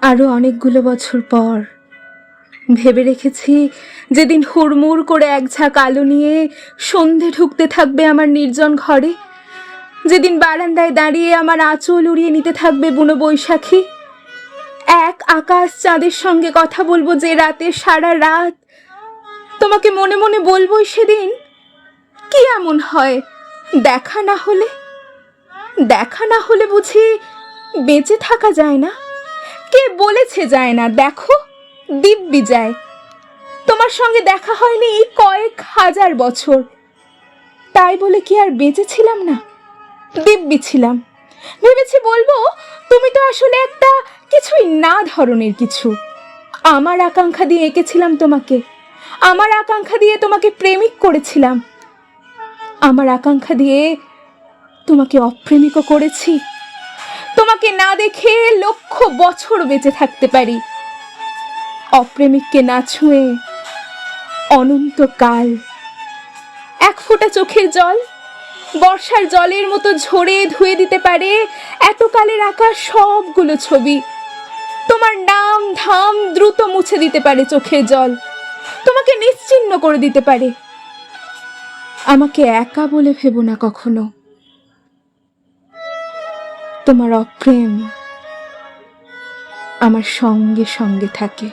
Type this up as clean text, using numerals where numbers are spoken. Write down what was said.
আরো অনেকগুলো বছর পর ভেবে রেখেছি, যেদিন হুড়মুড় করে এক ঝাঁক আলো নিয়ে সন্ধে ঢুকতে থাকবে আমার নির্জন ঘরে, যেদিন বারান্দায় দাঁড়িয়ে আমার আঁচল উড়িয়ে নিতে থাকবে বুনো বৈশাখী, এক আকাশ চাঁদের সঙ্গে কথা বলবো যে রাতে সারা রাত, তোমাকে মনে মনে বলবোই সেদিন, কি এমন হয় দেখা না হলে? দেখা না হলে বুঝি বেঁচে থাকা যায় না? কে বলেছে যায় না? দেখো, দিব্যি যায়। তোমার সঙ্গে দেখা হয়নি কয়েক হাজার বছর, তাই বলে কি আর বেঁচে ছিলাম না? দিব্যি ছিলাম। ভেবেছি বলবো, তুমি তো আসলে একটা কিছুই না ধরনের কিছু। আমার আকাঙ্ক্ষা দিয়ে এঁকেছিলাম তোমাকে, আমার আকাঙ্ক্ষা দিয়ে তোমাকে প্রেমিক করেছিলাম, আমার আকাঙ্ক্ষা দিয়ে তোমাকে অপ্রেমিকও করেছি। তোমাকে না দেখে লক্ষ বছর বেঁচে থাকতে পারি, অপ্রেমিককে না ছুঁয়ে অনন্তকাল। এক ফোঁটা চোখের জল বর্ষার জলের মতো ঝরে ধুয়ে দিতে পারে এতকালের আঁকা সবগুলো ছবি। তোমার নাম ধাম দ্রুত মুছে দিতে পারে চোখের জল, তোমাকে নিশ্চিহ্ন করে দিতে পারে। আমাকে একা বলে ভেবো না কখনো, তোমার অপ্রেম আমার সঙ্গে সঙ্গে থাকে।